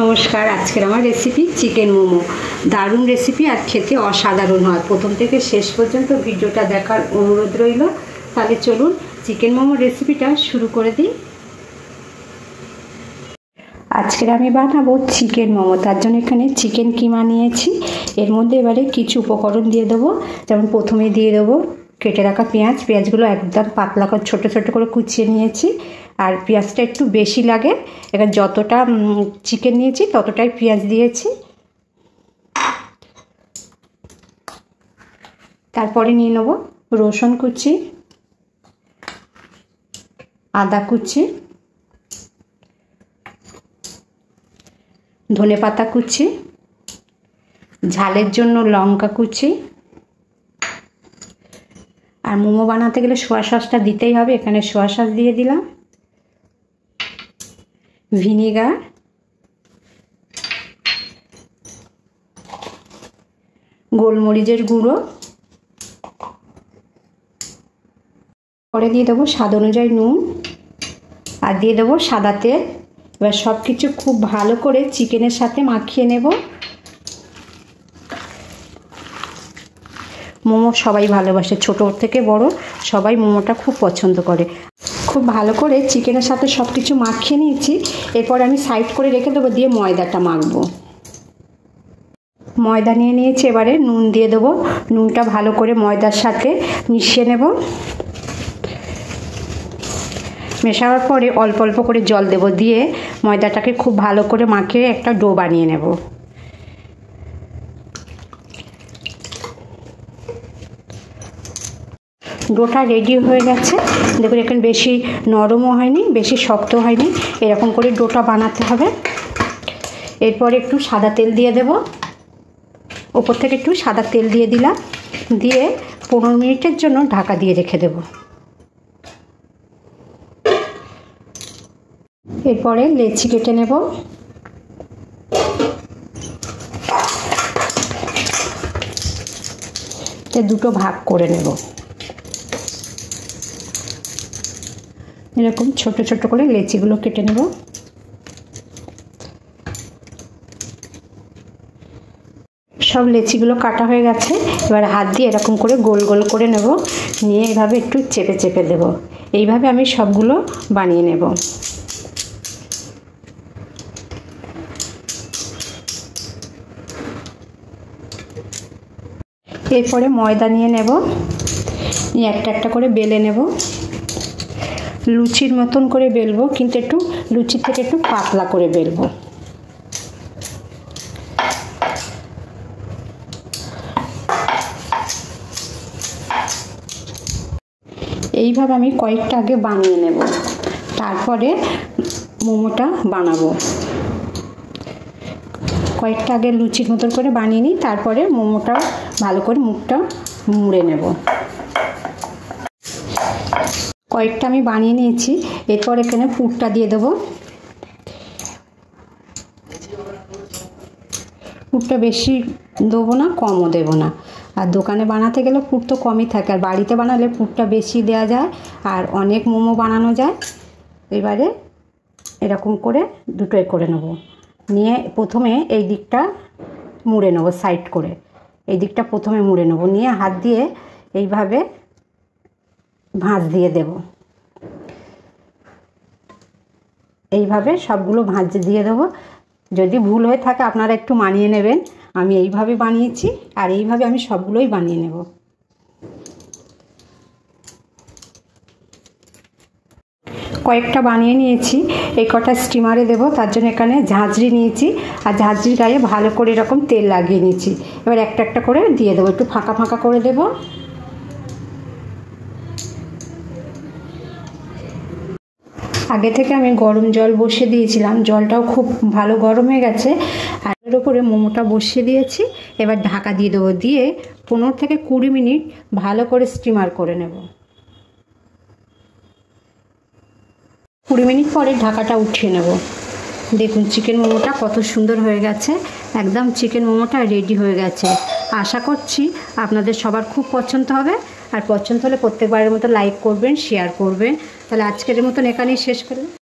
নমস্কার। আজকের আমার রেসিপি চিকেন মোমো। দারুণ রেসিপি আর খেতে অসাধারণ হয়। প্রথম থেকে শেষ পর্যন্ত ভিডিওটা দেখার অনুরোধ রইল। তাহলে চলুন চিকেন মোমো রেসিপিটা শুরু করে দিই। আজকের আমি বানাবো চিকেন মোমো। তার জন্য এখানে চিকেন কিমা নিয়েছি। এর মধ্যে এবারে কিছু উপকরণ দিয়ে দেবো। যেমন প্রথমে দিয়ে দেবো কেটে রাখা পেঁয়াজগুলো একদম পাতলা করে ছোটো ছোটো করে কুচিয়ে নিয়েছি। আর পেঁয়াজটা একটু বেশি লাগে, এবার যতটা চিকেন নিয়েছি ততটাই পেঁয়াজ দিয়েছি। তারপরে নিয়ে নেব রসুন কুচি, আদা কুচি, ধনেপাতা কুচি, ঝালের জন্য লঙ্কা কুচি। আর মোমো বানাতে গেলে সোয়া সসটা দিতেই হবে, এখানে সোয়া সস দিয়ে দিলাম, ভিনেগার, গোলমরিচের গুঁড়ো, পরে দিয়ে দেবো স্বাদ অনুযায়ী নুন, আর দিয়ে দেবো সাদা তেল। এবার সব কিছু খুব ভালো করে চিকেনের সাথে মাখিয়ে নেব। মোমো সবাই ভালোবাসে, ছোট থেকে বড় সবাই মোমোটা খুব পছন্দ করে। খুব ভালো করে চিকেনের সাথে সব কিছু মাখিয়ে নিয়েছি। এরপর আমি সাইড করে রেখে দেবো, দিয়ে ময়দাটা মাখবো। ময়দা নিয়ে নিয়েছি, এবারে নুন দিয়ে দেবো। নুনটা ভালো করে ময়দার সাথে মিশিয়ে নেব। মেশানোর পরে অল্প অল্প করে জল দেব, দিয়ে ময়দাটাকে খুব ভালো করে মাখিয়ে একটা ডো বানিয়ে নেব। ডোটা রেডি হয়ে গেছে। দেখুন এখানে বেশি নরমও হয়নি, বেশি শক্ত হয়নি, এরকম করে ডোটা বানাতে হবে। এরপর একটু সাদা তেল দিয়ে দেব, ওপর থেকে একটু সাদা তেল দিয়ে দিলাম, দিয়ে 15 মিনিটের জন্য ঢাকা দিয়ে রেখে দেব। এরপরে লেচি কেটে নেব। দুটো ভাগ করে নেব, এরকম ছোট ছোট করে লেচিগুলো কেটে নেব। সব লেচিগুলো কাটা হয়ে গেছে। এবার হাত দিয়ে এরকম করে গোল গোল করে নেব, নিয়ে এইভাবে একটু চেপে চেপে দেব। এইভাবে আমি সবগুলো বানিয়ে নেব। এরপরে ময়দা নিয়ে নেব, নিয়ে একটা একটা করে বেলে নেব। লুচির মতন করে বেলবো, কিন্তু একটু লুচির থেকে একটু পাতলা করে বেলবো। এইভাবে আমি কয়েকটা আগে বানিয়ে নেব, তারপরে মোমোটা বানাবো। কয়েকটা আগে লুচির মতন করে বানিয়ে নিই, তারপরে মোমোটা ভালো করে মুখটা মুড়ে নেব। কয়েকটা আমি বানিয়ে নিয়েছি। এরপর এখানে পুরটা দিয়ে দেবো। পুরটা বেশি দেবো না, কমও দেবো না। আর দোকানে বানাতে গেলে পুর তো কমই থাকে, আর বাড়িতে বানালে পুরটা বেশি দেওয়া যায় আর অনেক মোমো বানানো যায়। এবারে এরকম করে দুটোই করে নেব, নিয়ে প্রথমে এই দিকটা মুড়ে নেব, সাইড করে এই দিকটা প্রথমে মুড়ে নেব, নিয়ে হাত দিয়ে এইভাবে ভাঁজ দিয়ে দেব। এইভাবে সবগুলো ভাঁজ দিয়ে দেবো। যদি ভুল হয়ে থাকে আপনারা একটু মানিয়ে নেবেন। আমি এইভাবে বানিয়েছি, আর এইভাবে আমি সবগুলোই বানিয়ে নেব। কয়েকটা বানিয়ে নিয়েছি, এই কটা স্টিমারে দেবো। তার জন্য এখানে ঝাঁঝরি নিয়েছি, আর ঝাঁঝরির গায়ে ভালো করে এরকম তেল লাগিয়ে নিয়েছি। এবার একটা একটা করে দিয়ে দেবো, একটু ফাঁকা ফাঁকা করে দেবো। আগে থেকে আমি গরম জল বসিয়ে দিয়েছিলাম, জলটাও খুব ভালো গরম হয়ে গেছে। আর এর উপরে মোমোটা বসিয়ে দিয়েছি। এবার ঢাকা দিয়ে দেবো, দিয়ে 15 থেকে 20 মিনিট ভালো করে স্টিমার করে নেব। 20 মিনিট পরে ঢাকাটা উঠিয়ে নেব। দেখুন চিকেন মোমোটা কত সুন্দর হয়ে গেছে। একদম চিকেন মোমোটা রেডি হয়ে গেছে। আশা করছি আপনাদের সবার খুব পছন্দ হবে। আর পছন্দ হলে প্রত্যেকবারের মতো লাইক করবেন, শেয়ার করবেন। তাহলে আজকের মতন এখানেই শেষ করলাম।